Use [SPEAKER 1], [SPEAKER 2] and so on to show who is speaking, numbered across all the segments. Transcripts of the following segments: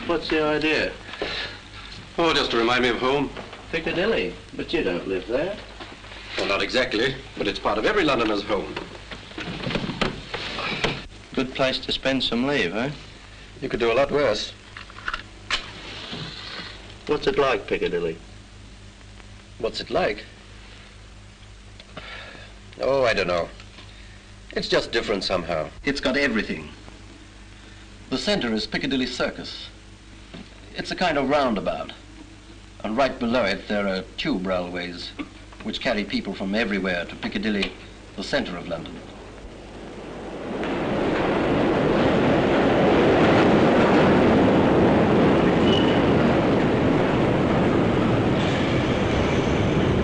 [SPEAKER 1] What's the idea?
[SPEAKER 2] Oh, just to remind me of home.
[SPEAKER 1] Piccadilly, but you don't live there.
[SPEAKER 2] Well, not exactly, but it's part of every Londoner's home.
[SPEAKER 1] Good place to spend some leave, eh?
[SPEAKER 2] You could do a lot worse.
[SPEAKER 1] What's it like, Piccadilly?
[SPEAKER 2] What's it like? Oh, I don't know. It's just different somehow.
[SPEAKER 3] It's got everything. The center is Piccadilly Circus. It's a kind of roundabout. And right below it there are tube railways which carry people from everywhere to Piccadilly, the center of London.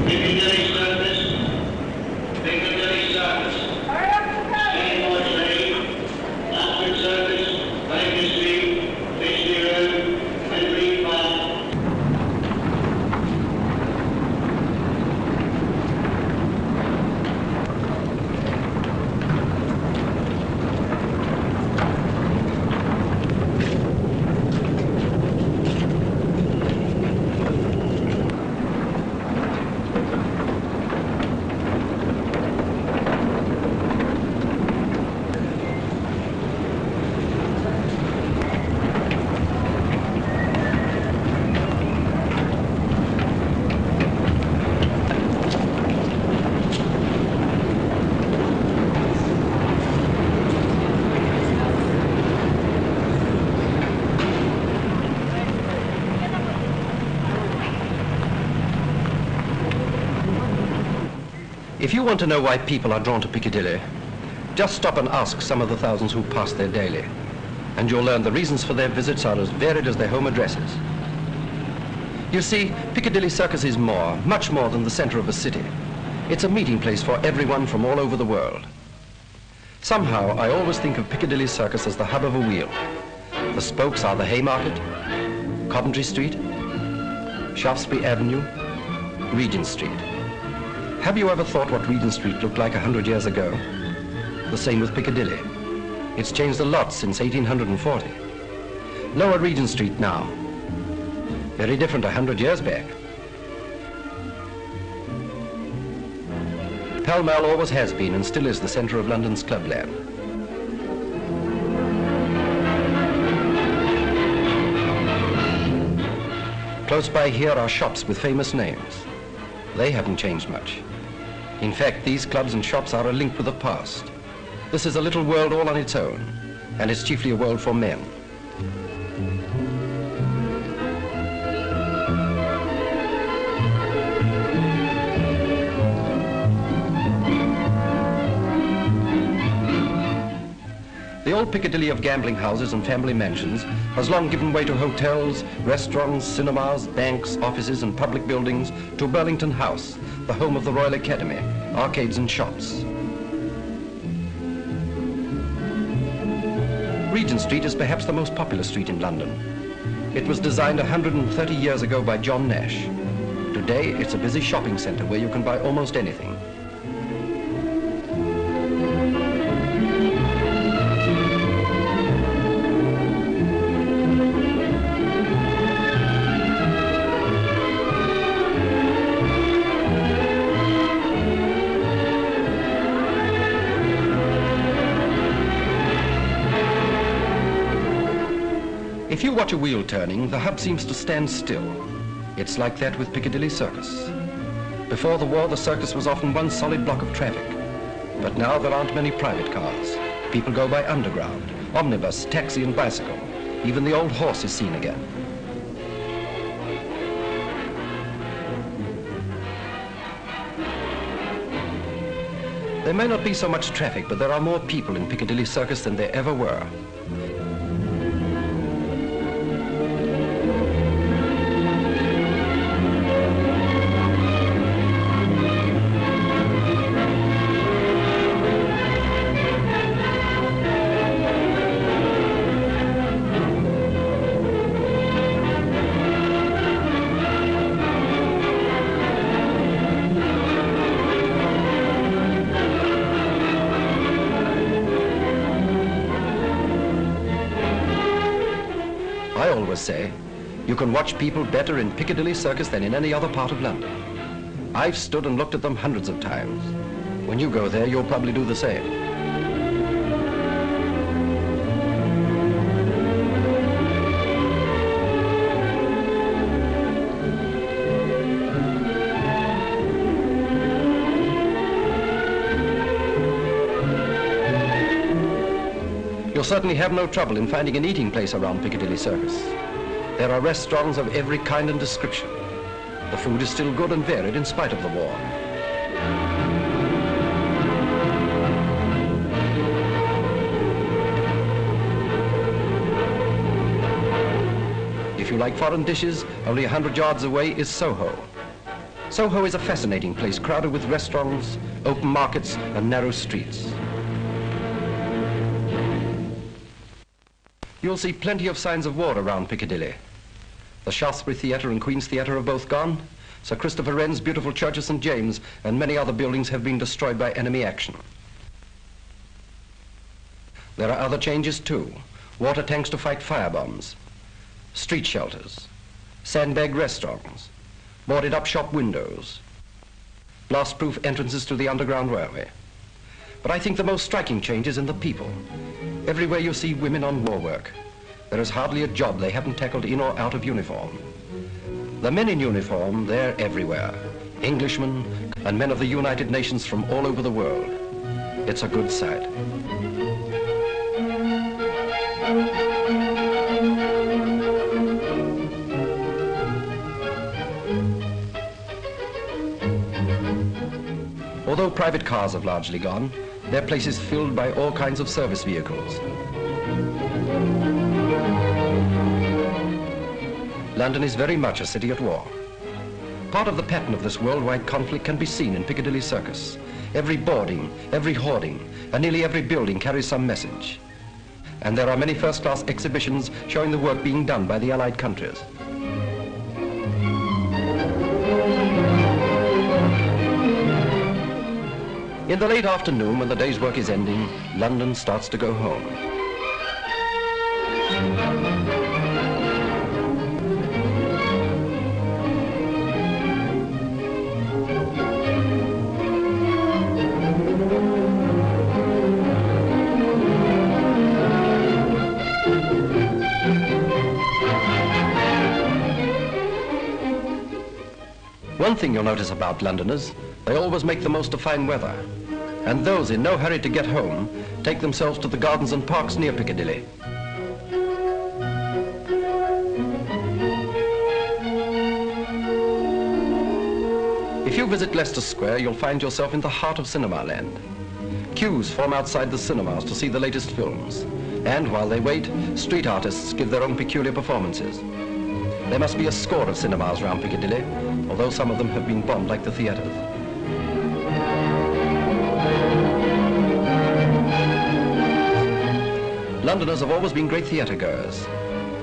[SPEAKER 4] Piccadilly Circus. Piccadilly Circus. Seymour Street, Oxford Circus, Baker Street, Finchley Road, Henry Park.
[SPEAKER 2] If you want to know why people are drawn to Piccadilly, just stop and ask some of the thousands who pass there daily, and you'll learn the reasons for their visits are as varied as their home addresses. You see, Piccadilly Circus is more, much more than the center of a city. It's a meeting place for everyone from all over the world. Somehow, I always think of Piccadilly Circus as the hub of a wheel. The spokes are the Haymarket, Coventry Street, Shaftesbury Avenue, Regent Street. Have you ever thought what Regent Street looked like 100 years ago? The same with Piccadilly. It's changed a lot since 1840. Lower Regent Street now. Very different 100 years back. Pall Mall always has been and still is the center of London's clubland. Close by here are shops with famous names. They haven't changed much. In fact, these clubs and shops are a link with the past. This is a little world all on its own, and it's chiefly a world for men. The old Piccadilly of gambling houses and family mansions has long given way to hotels, restaurants, cinemas, banks, offices and public buildings, to Burlington House, the home of the Royal Academy, arcades and shops. Regent Street is perhaps the most popular street in London. It was designed 130 years ago by John Nash. Today, it's a busy shopping center where you can buy almost anything. If you watch a wheel turning, the hub seems to stand still. It's like that with Piccadilly Circus. Before the war, the circus was often one solid block of traffic. But now there aren't many private cars. People go by underground, omnibus, taxi and bicycle. Even the old horse is seen again. There may not be so much traffic, but there are more people in Piccadilly Circus than there ever were. I always say, you can watch people better in Piccadilly Circus than in any other part of London. I've stood and looked at them hundreds of times. When you go there, you'll probably do the same. You'll certainly have no trouble in finding an eating place around Piccadilly Circus. There are restaurants of every kind and description. The food is still good and varied in spite of the war. If you like foreign dishes, only 100 yards away is Soho. Soho is a fascinating place crowded with restaurants, open markets, and narrow streets. You'll see plenty of signs of war around Piccadilly. The Shaftesbury Theatre and Queen's Theatre are both gone. Sir Christopher Wren's beautiful Church of St. James and many other buildings have been destroyed by enemy action. There are other changes too. Water tanks to fight firebombs, street shelters, sandbag restaurants, boarded up shop windows, blast-proof entrances to the Underground Railway. But I think the most striking change is in the people. Everywhere you see women on war work. There is hardly a job they haven't tackled in or out of uniform. The men in uniform, they're everywhere. Englishmen and men of the United Nations from all over the world. It's a good sight. Although private cars have largely gone, their place is filled by all kinds of service vehicles. London is very much a city at war. Part of the pattern of this worldwide conflict can be seen in Piccadilly Circus. Every boarding, every hoarding, and nearly every building carries some message. And there are many first-class exhibitions showing the work being done by the Allied countries. In the late afternoon, when the day's work is ending, London starts to go home. One thing you'll notice about Londoners, they always make the most of fine weather. And those in no hurry to get home take themselves to the gardens and parks near Piccadilly. If you visit Leicester Square, you'll find yourself in the heart of cinema land. Queues form outside the cinemas to see the latest films. And while they wait, street artists give their own peculiar performances. There must be a score of cinemas around Piccadilly, although some of them have been bombed like the theatres. Londoners have always been great theatre goers.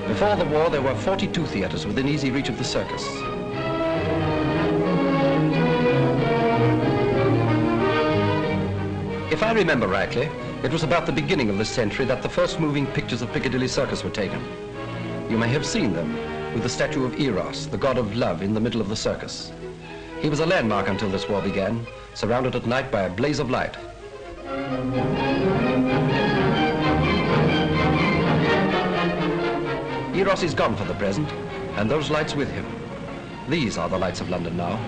[SPEAKER 2] Before the war, there were 42 theatres within easy reach of the circus. If I remember rightly, it was about the beginning of this century that the first moving pictures of Piccadilly Circus were taken. You may have seen them, with the statue of Eros, the god of love, in the middle of the circus. He was a landmark until this war began, surrounded at night by a blaze of light. Eros is gone for the present, and those lights with him. These are the lights of London now.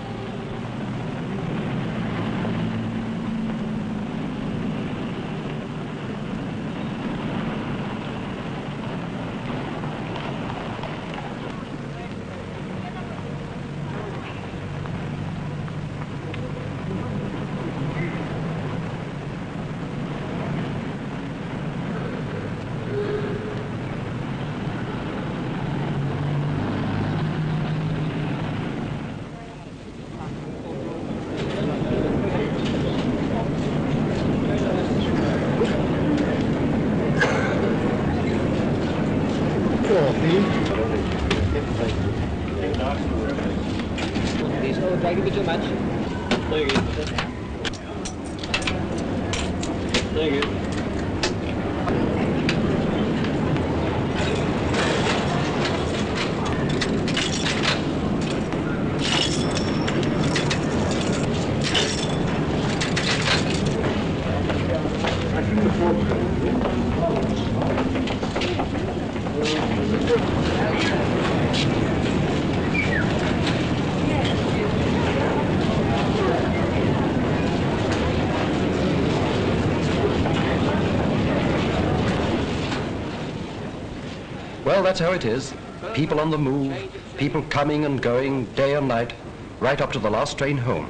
[SPEAKER 5] Thank you too much. Thank you. Thank you.
[SPEAKER 2] Well, that's how it is. People on the move, people coming and going day and night, right up to the last train home.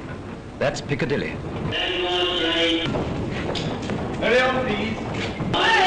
[SPEAKER 2] That's Piccadilly.
[SPEAKER 4] Then one train.
[SPEAKER 6] Hurry up, please.